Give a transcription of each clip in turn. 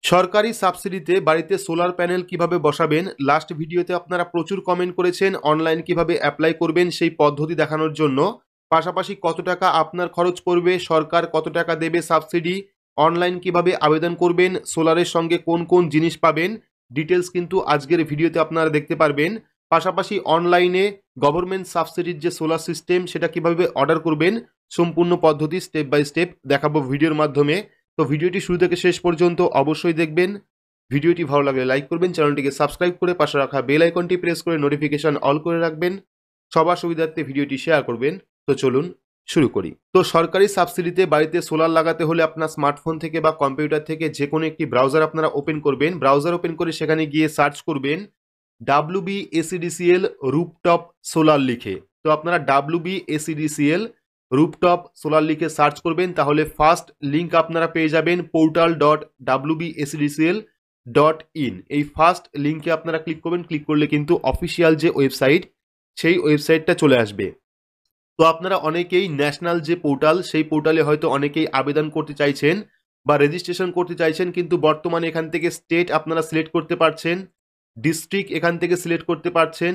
সরকারি সাবসিডিতে বাড়িতে সোলার প্যানেল কিভাবে বসাবেন, লাস্ট ভিডিওতে আপনারা প্রচুর কমেন্ট করেছেন অনলাইন কিভাবে অ্যাপ্লাই করবেন সেই পদ্ধতি দেখানোর জন্য। পাশাপাশি কত টাকা আপনার খরচ পড়বে, সরকার কত টাকা দেবে সাবসিডি, অনলাইন কিভাবে আবেদন করবেন, সোলারের সঙ্গে কোন কোন জিনিস পাবেন, ডিটেলস কিন্তু আজকের ভিডিওতে আপনারা দেখতে পারবেন। পাশাপাশি অনলাইনে গভর্নমেন্ট সাবসিডির যে সোলার সিস্টেম সেটা কিভাবে অর্ডার করবেন, সম্পূর্ণ পদ্ধতি স্টেপ বাই স্টেপ দেখাবো ভিডিওর মাধ্যমে। তো ভিডিওটি শুরু থেকে শেষ পর্যন্ত অবশ্যই দেখবেন। ভিডিওটি ভালো লাগলে লাইক করবেন, চ্যানেলটিকে সাবস্ক্রাইব করে পাশে রাখা বেল আইকনটি প্রেস করে নোটিফিকেশন অল করে রাখবেন, সবার সুবিধার্থে ভিডিওটি শেয়ার করবেন। তো চলুন শুরু করি। তো সরকারি সাবসিডিতে বাড়িতে সোলার লাগাতে হলে আপনার স্মার্টফোন থেকে বা কম্পিউটার থেকে যে কোনো একটি ব্রাউজার আপনারা ওপেন করবেন। ব্রাউজার ওপেন করে সেখানে গিয়ে সার্চ করবেন WBACDCL রুফটপ সোলার লিখে। তো আপনারা WBACDCL রুফটপ সোলার লিখে সার্চ করবেন, তাহলে ফার্স্ট লিঙ্ক আপনারা পেয়ে যাবেন portal.wbacdcl.in। এই ফার্স্ট লিঙ্কে আপনারা ক্লিক করবেন। ক্লিক করলে কিন্তু অফিসিয়াল যে ওয়েবসাইট সেই ওয়েবসাইটটা চলে আসবে। তো আপনারা অনেকেই ন্যাশনাল যে পোর্টাল সেই পোর্টালে হয়তো অনেকেই আবেদন করতে চাইছেন বা রেজিস্ট্রেশন করতে চাইছেন, কিন্তু বর্তমানে এখান থেকে স্টেট আপনারা সিলেক্ট করতে পারছেন, ডিস্ট্রিক্ট এখান থেকে সিলেক্ট করতে পারছেন,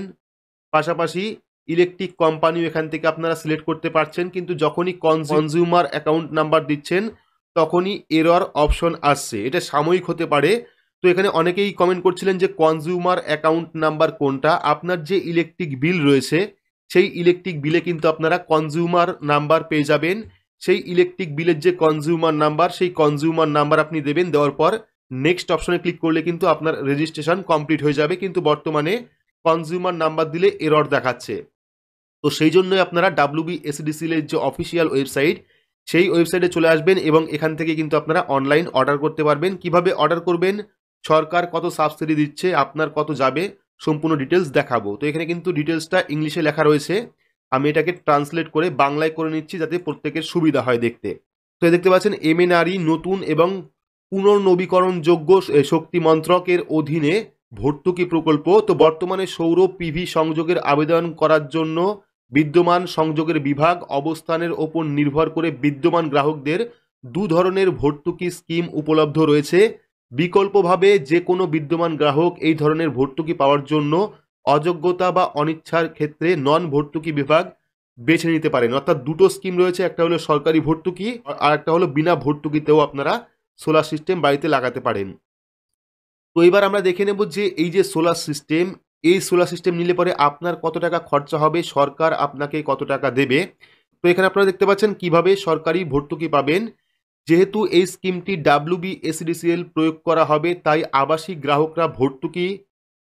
পাশাপাশি ইলেকট্রিক কোম্পানিও এখান থেকে আপনারা সিলেক্ট করতে পারছেন। কিন্তু যখনই কনজিউমার অ্যাকাউন্ট নাম্বার দিচ্ছেন তখনই এরর অপশন আসছে। এটা সাময়িক হতে পারে। তো এখানে অনেকেই কমেন্ট করছিলেন যে কনজিউমার অ্যাকাউন্ট নাম্বার কোনটা। আপনার যে ইলেকট্রিক বিল রয়েছে সেই ইলেকট্রিক বিলে কিন্তু আপনারা কনজিউমার নাম্বার পেয়ে যাবেন। সেই ইলেকট্রিক বিলের যে কনজিউমার নাম্বার, সেই কনজিউমার নাম্বার আপনি দেবেন। দেওয়ার পর নেক্সট অপশনে ক্লিক করলে কিন্তু আপনার রেজিস্ট্রেশন কমপ্লিট হয়ে যাবে। কিন্তু বর্তমানে কনজিউমার নাম্বার দিলে এরর দেখাচ্ছে। তো সেই জন্যই আপনারা WBACDCL এর যে অফিসিয়াল ওয়েবসাইট সেই ওয়েবসাইটে চলে আসবেন এবং এখান থেকে কিন্তু আপনারা অনলাইন অর্ডার করতে পারবেন। কিভাবে অর্ডার করবেন, সরকার কত সাবসিডি দিচ্ছে, আপনার কত যাবে, সম্পূর্ণ ডিটেলস দেখাবো। তো এখানে কিন্তু ডিটেলসটা ইংলিশে লেখা রয়েছে, আমি এটাকে ট্রান্সলেট করে বাংলায় করে নিচ্ছি যাতে প্রত্যেকের সুবিধা হয় দেখতে। তো দেখতে পাচ্ছেন MNRE নতুন এবং পুনর্নবীকরণযোগ্য শক্তি মন্ত্রকের অধীনে ভর্তুকি প্রকল্প। তো বর্তমানে সৌর PV সংযোগের আবেদন করার জন্য বিদ্যমান সংযোগের বিভাগ অবস্থানের ওপর নির্ভর করে বিদ্যমান গ্রাহকদের দু ধরনের ভর্তুকি স্কিম উপলব্ধ রয়েছে। বিকল্পভাবে যে কোনো বিদ্যমান গ্রাহক এই ধরনের ভর্তুকি পাওয়ার জন্য অযোগ্যতা বা অনিচ্ছার ক্ষেত্রে নন ভর্তুকি বিভাগ বেছে নিতে পারেন। অর্থাৎ দুটো স্কিম রয়েছে, একটা হলো সরকারি ভর্তুকি আর একটা হলো বিনা ভর্তুকিতেও আপনারা সোলার সিস্টেম বাড়িতে লাগাতে পারেন। তো এবার আমরা দেখে নেব যে এই যে সোলার সিস্টেম, এই সোলার সিস্টেম নিলে পরে আপনার কত টাকা খরচা হবে, সরকার আপনাকে কত টাকা দেবে। তো এখানে আপনারা দেখতে পাচ্ছেন কিভাবে সরকারি ভর্তুকি পাবেন। যেহেতু এই স্কিমটি WBACDCL প্রয়োগ করা হবে, তাই আবাসিক গ্রাহকরা ভর্তুকি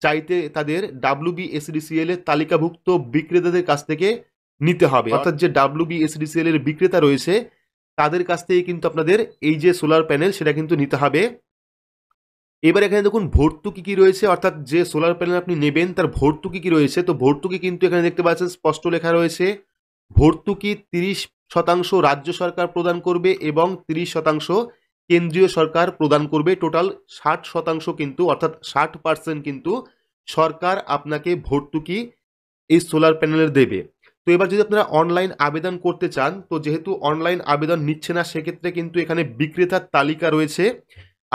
চাইতে তাদের WBACDCL এর তালিকাভুক্ত বিক্রেতাদের কাছ থেকে নিতে হবে। অর্থাৎ যে WBACDCL এর বিক্রেতা রয়েছে তাদের কাছ থেকে কিন্তু আপনাদের এই যে সোলার প্যানেল সেটা কিন্তু নিতে হবে। এবার এখানে দেখুন ভর্তুকি কি রয়েছে, অর্থাৎ যে সোলার প্যানেল আপনি নেবেন তার ভর্তুকি কি রয়েছে। তো ভর্তুকি কিন্তু এখানে দেখতে পাচ্ছেন স্পষ্ট লেখা রয়েছে, ভর্তুকি 30% রাজ্য সরকার প্রদান করবে এবং 30% কেন্দ্রীয় সরকার প্রদান করবে। টোটাল 60% কিন্তু, অর্থাৎ 60% কিন্তু সরকার আপনাকে ভর্তুকি এই সোলার প্যানেলের দেবে। তো এবার যদি আপনারা অনলাইন আবেদন করতে চান, তো যেহেতু অনলাইন আবেদন নিচ্ছে না সেক্ষেত্রে কিন্তু এখানে বিক্রেতার তালিকা রয়েছে,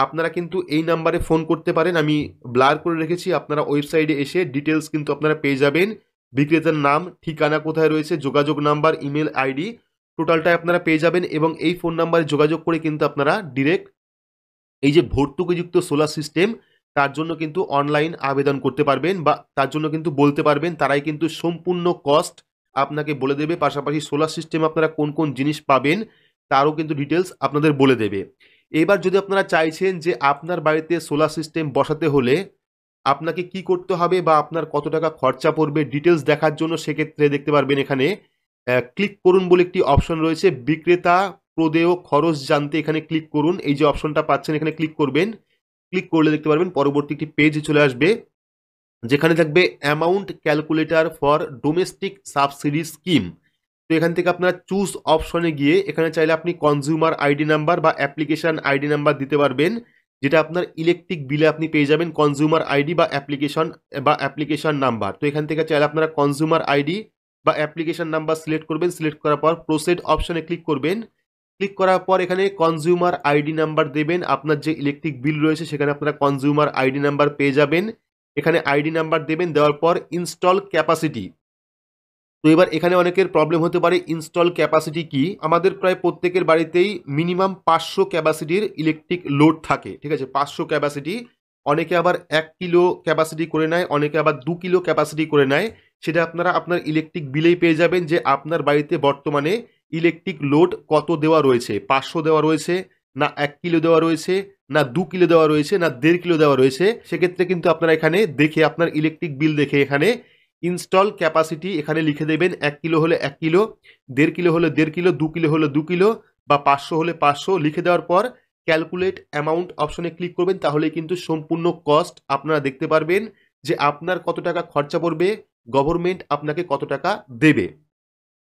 আপনারা কিন্তু এই নাম্বারে ফোন করতে পারেন, আমি ব্লার করে রেখেছি। আপনারা ওয়েবসাইটে এসে ডিটেলস কিন্তু আপনারা পেয়ে যাবেন, বিক্রেতার নাম, ঠিকানা কোথায় রয়েছে, যোগাযোগ নাম্বার, ইমেল আইডি টোটালটাই আপনারা পেয়ে যাবেন এবং এই ফোন নাম্বারে যোগাযোগ করে কিন্তু আপনারা ডিরেক্ট এই যে ভর্তুকিযুক্ত সোলার সিস্টেম তার জন্য কিন্তু অনলাইন আবেদন করতে পারবেন বা তার জন্য কিন্তু বলতে পারবেন, তারাই কিন্তু সম্পূর্ণ কস্ট আপনাকে বলে দেবে। পাশাপাশি সোলার সিস্টেম আপনারা কোন কোন জিনিস পাবেন তারও কিন্তু ডিটেলস আপনাদের বলে দেবে। এবার যদি আপনারা চাইছেন যে আপনার বাড়িতে সোলার সিস্টেম বসাতে হলে আপনাকে কি করতে হবে বা আপনার কত টাকা খরচা পড়বে ডিটেলস দেখার জন্য, সেক্ষেত্রে দেখতে পারবেন এখানে ক্লিক করুন বলে একটি অপশন রয়েছে, বিক্রেতা প্রদেয় খরচ জানতে এখানে ক্লিক করুন। এই যে অপশনটা পাচ্ছেন এখানে ক্লিক করবেন। ক্লিক করলে দেখতে পারবেন পরবর্তী একটি পেজ চলে আসবে যেখানে থাকবে amount calculator for domestic subsidy scheme. তো এখান থেকে আপনারা চুজ অপশনে গিয়ে এখানে চাইলে আপনি কনজিউমার আইডি নাম্বার বা অ্যাপ্লিকেশন আইডি নাম্বার দিতে পারবেন, যেটা আপনার ইলেকট্রিক বিলে আপনি পেয়ে যাবেন কনজিউমার আইডি বা অ্যাপ্লিকেশন নাম্বার। তো এখান থেকে চাইলে আপনারা কনজিউমার আইডি বা অ্যাপ্লিকেশন নাম্বার সিলেক্ট করবেন। সিলেক্ট করার পর প্রসিড অপশনে ক্লিক করবেন। ক্লিক করার পর এখানে কনজিউমার আইডি নাম্বার দেবেন, আপনার যে ইলেকট্রিক বিল রয়েছে সেখানে আপনারা কনজিউমার আইডি নাম্বার পেয়ে যাবেন, এখানে আইডি নাম্বার দেবেন, দেওয়ার পর ইনস্টল ক্যাপাসিটি। তো এবার এখানে অনেকের প্রবলেম হতে পারে ইনস্টল ক্যাপাসিটি কি। আমাদের প্রায় প্রত্যেকের বাড়িতেই মিনিমাম 500 ক্যাপাসিটির ইলেকট্রিক লোড থাকে, ঠিক আছে, 500 ক্যাপাসিটি। অনেকে আবার 1 কিলো ক্যাপাসিটি করে নেয়, অনেকে আবার 2 কিলো ক্যাপাসিটি করে নেয়। সেটা আপনারা আপনার ইলেকট্রিক বিলেই পেয়ে যাবেন যে আপনার বাড়িতে বর্তমানে ইলেকট্রিক লোড কত দেওয়া রয়েছে, 500 দেওয়া রয়েছে, না 1 কিলো দেওয়া রয়েছে, না 2 কিলো দেওয়া রয়েছে, না 1.5 কিলো দেওয়া রয়েছে। সেক্ষেত্রে কিন্তু আপনারা এখানে দেখে আপনার ইলেকট্রিক বিল দেখে এখানে ইনস্টল ক্যাপাসিটি এখানে লিখে দেবেন। 1 কিলো হলে 1 কিলো, 1.5 কিলো হলে 1.5 কিলো, 2 কিলো হলে 2 কিলো, বা 500 হলে 500 লিখে দেওয়ার পর ক্যালকুলেট অ্যামাউন্ট অপশনে ক্লিক করবেন। তাহলে কিন্তু সম্পূর্ণ কস্ট আপনারা দেখতে পারবেন যে আপনার কত টাকা খরচা পড়বে, গভর্নমেন্ট আপনাকে কত টাকা দেবে।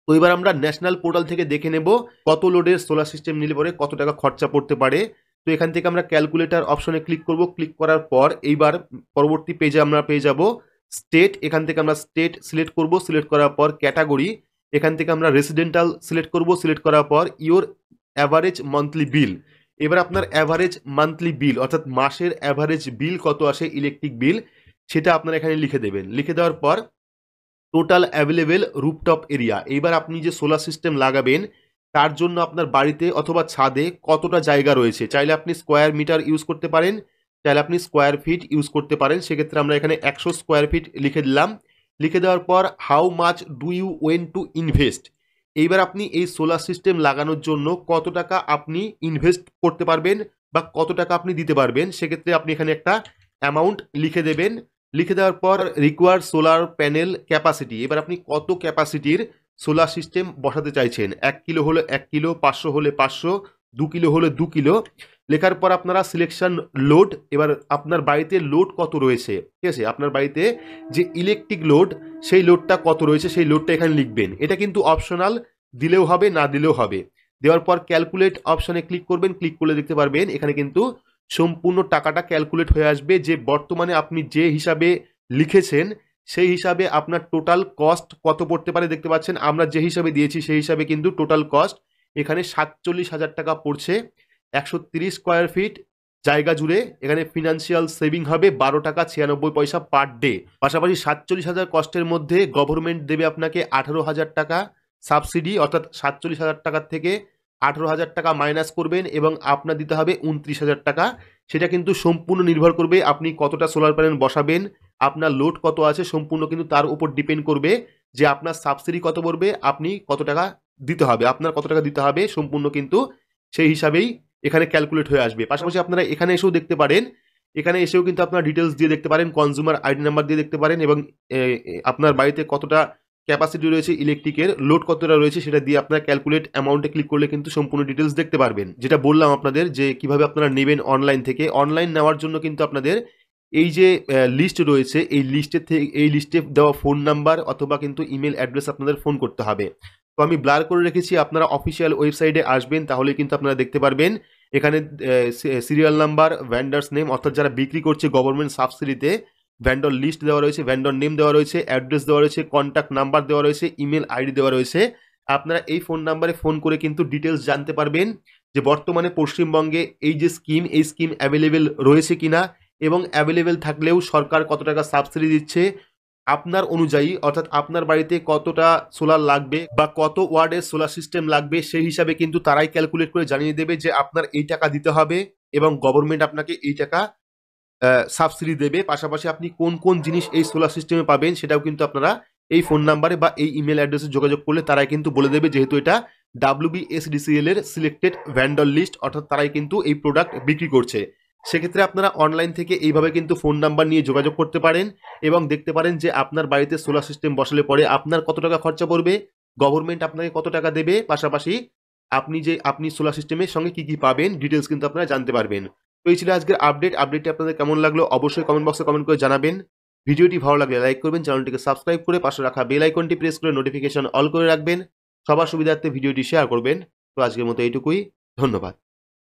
তো এবার আমরা ন্যাশনাল পোর্টাল থেকে দেখে নেব কত লোডের সোলার সিস্টেম নিলে পরে কত টাকা খরচা পড়তে পারে। তো এখান থেকে আমরা ক্যালকুলেটর অপশনে ক্লিক করব। ক্লিক করার পর এইবার পরবর্তী পেজে আমরা পেয়ে যাব স্টেট। এখান থেকে আমরা স্টেট সিলেক্ট করব, সিলেক্ট করার পর ক্যাটাগরি, এখান থেকে আমরা রেসিডেন্টাল সিলেক্ট করব, সিলেক্ট করার পর ইওর অ্যাভারেজ মান্থলি বিল। এবার আপনার অ্যাভারেজ মান্থলি বিল অর্থাৎ মাসের অ্যাভারেজ বিল কত আসে ইলেকট্রিক বিল, সেটা আপনারা এখানে লিখে দেবেন। লিখে দেওয়ার পর টোটাল অ্যাভেলেবেল রুফটপ এরিয়া, এইবার আপনি যে সোলার সিস্টেম লাগাবেন তার জন্য আপনার বাড়িতে অথবা ছাদে কতটা জায়গা রয়েছে। চাইলে আপনি স্কোয়ার মিটার ইউজ করতে পারেন, চাইলে আপনি স্কোয়ার ফিট ইউজ করতে পারেন। সেক্ষেত্রে আমরা এখানে 100 স্কোয়ার ফিট লিখে দিলাম। লিখে দেওয়ার পর how much do you want to invest, এইবার আপনি এই সোলার সিস্টেম লাগানোর জন্য কত টাকা আপনি ইনভেস্ট করতে পারবেন বা কত টাকা আপনি দিতে পারবেন। সেক্ষেত্রে আপনি এখানে একটা অ্যামাউন্ট লিখে দেবেন। লিখে দেওয়ার পর রিকোয়ার্ড সোলার প্যানেল ক্যাপাসিটি, এবার আপনি কত ক্যাপাসিটির সোলার সিস্টেম বসাতে চাইছেন। 1 কিলো হলে 1 কিলো, 500 হলে 500, 2 কিলো হলে 2 কিলো। লেখার পর আপনারা সিলেকশন লোড, এবার আপনার বাড়িতে লোড কত রয়েছে, ঠিক আছে, আপনার বাড়িতে যে ইলেকট্রিক লোড সেই লোডটা কত রয়েছে সেই লোডটা এখানে লিখবেন। এটা কিন্তু অপশনাল, দিলেও হবে না দিলেও হবে। দেওয়ার পর ক্যালকুলেট অপশনে ক্লিক করবেন। ক্লিক করলে দেখতে পারবেন এখানে কিন্তু সম্পূর্ণ টাকাটা ক্যালকুলেট হয়ে আসবে যে বর্তমানে আপনি যে হিসাবে লিখেছেন সেই হিসাবে আপনার টোটাল কস্ট কত পড়তে পারে। দেখতে পাচ্ছেন আমরা যে হিসাবে দিয়েছি সেই হিসাবে কিন্তু টোটাল কস্ট এখানে 47,000 টাকা পড়ছে 130 স্কোয়ার ফিট জায়গা জুড়ে। এখানে ফিনান্সিয়াল সেভিং হবে 12 টাকা 96 পয়সা পার ডে। পাশাপাশি 47,000 কস্টের মধ্যে গভর্নমেন্ট দেবে আপনাকে 18,000 টাকা সাবসিডি, অর্থাৎ 47,000 টাকার থেকে 18,000 টাকা মাইনাস করবেন এবং আপনার দিতে হবে 29,000 টাকা। সেটা কিন্তু সম্পূর্ণ নির্ভর করবে আপনি কতটা সোলার প্যানেল বসাবেন, আপনার লোড কত আছে, সম্পূর্ণ কিন্তু তার উপর ডিপেন্ড করবে যে আপনার সাবসিডি কত পড়বে, আপনি কত টাকা দিতে হবে, আপনার কত টাকা দিতে হবে, সম্পূর্ণ কিন্তু সেই হিসাবেই এখানে ক্যালকুলেট হয়ে আসবে। পাশাপাশি আপনারা এখানে এসেও দেখতে পারেন, এখানে এসেও কিন্তু আপনার ডিটেলস দিয়ে দেখতে পারেন, কনজিউমার আইডি নাম্বার দিয়ে দেখতে পারেন এবং আপনার বাড়িতে কতটা ক্যাপাসিটি রয়েছে, ইলেকট্রিকের লোড কতটা রয়েছে সেটা দিয়ে আপনারা ক্যালকুলেট অ্যামাউন্টে ক্লিক করলে কিন্তু সম্পূর্ণ ডিটেলস দেখতে পারবেন। যেটা বললাম আপনাদের যে কিভাবে আপনারা নেবেন অনলাইন থেকে। অনলাইন নেওয়ার জন্য কিন্তু আপনাদের এই যে লিস্ট রয়েছে এই লিস্টে দেওয়া ফোন নাম্বার অথবা কিন্তু ইমেল অ্যাড্রেস আপনাদের ফোন করতে হবে। তো আমি ব্লার করে রেখেছি, আপনারা অফিসিয়াল ওয়েবসাইটে আসবেন তাহলে কিন্তু আপনারা দেখতে পারবেন এখানে সিরিয়াল নাম্বার, ভ্যান্ডার্স নেম অর্থাৎ যারা বিক্রি করছে গভর্নমেন্ট সাবসিডিতে, ভ্যান্ডর লিস্ট দেওয়া রয়েছে, ভ্যান্ডর নেম দেওয়া রয়েছে, অ্যাড্রেস দেওয়া রয়েছে, কন্ট্যাক্ট নাম্বার দেওয়া রয়েছে, ইমেল আইডি দেওয়া রয়েছে। আপনারা এই ফোন নাম্বারে ফোন করে কিন্তু ডিটেলস জানতে পারবেন যে বর্তমানে পশ্চিমবঙ্গে এই যে স্কিম, এই স্কিম অ্যাভেলেবেল রয়েছে কিনা এবং অ্যাভেলেবেল থাকলেও সরকার কত টাকা সাবসিডি দিচ্ছে আপনার অনুযায়ী, অর্থাৎ আপনার বাড়িতে কতটা সোলার লাগবে বা কত ওয়ার্ডের সোলার সিস্টেম লাগবে সেই হিসাবে কিন্তু তারাই ক্যালকুলেট করে জানিয়ে দেবে যে আপনার এই টাকা দিতে হবে এবং গভর্নমেন্ট আপনাকে এই টাকা সাবসিডি দেবে। পাশাপাশি আপনি কোন কোন জিনিস এই সোলার সিস্টেমে পাবেন সেটাও কিন্তু আপনারা এই ফোন নাম্বারে বা এই ইমেল অ্যাড্রেসে যোগাযোগ করলে তারাই কিন্তু বলে দেবে, যেহেতু এটা WBSDCL এর সিলেক্টেড ভ্যান্ডর লিস্ট, অর্থাৎ তারাই কিন্তু এই প্রোডাক্ট বিক্রি করছে। সেক্ষেত্রে আপনারা অনলাইন থেকে এইভাবে কিন্তু ফোন নাম্বার নিয়ে যোগাযোগ করতে পারেন এবং দেখতে পারেন যে আপনার বাড়িতে সোলার সিস্টেম বসালে পরে আপনার কত টাকা খরচা পড়বে, গভর্নমেন্ট আপনাকে কত টাকা দেবে, পাশাপাশি আপনি সোলার সিস্টেমের সঙ্গে কি কি পাবেন ডিটেলস কিন্তু আপনারা জানতে পারবেন। তো এই ছিল আজকের আপডেটটি আপনাদের কেমন লাগলো অবশ্যই কমেন্ট বক্সে কমেন্ট করে জানাবেন। ভিডিওটি ভালো লাগলে লাইক করবেন, চ্যানেলটিকে সাবস্ক্রাইব করে পাশে রাখা বেল আইকনটি প্রেস করে নোটিফিকেশন অল করে রাখবেন। সবার সুবিধার্থে ভিডিওটি শেয়ার করবেন। তো আজকের মতো এইটুকুই, ধন্যবাদ।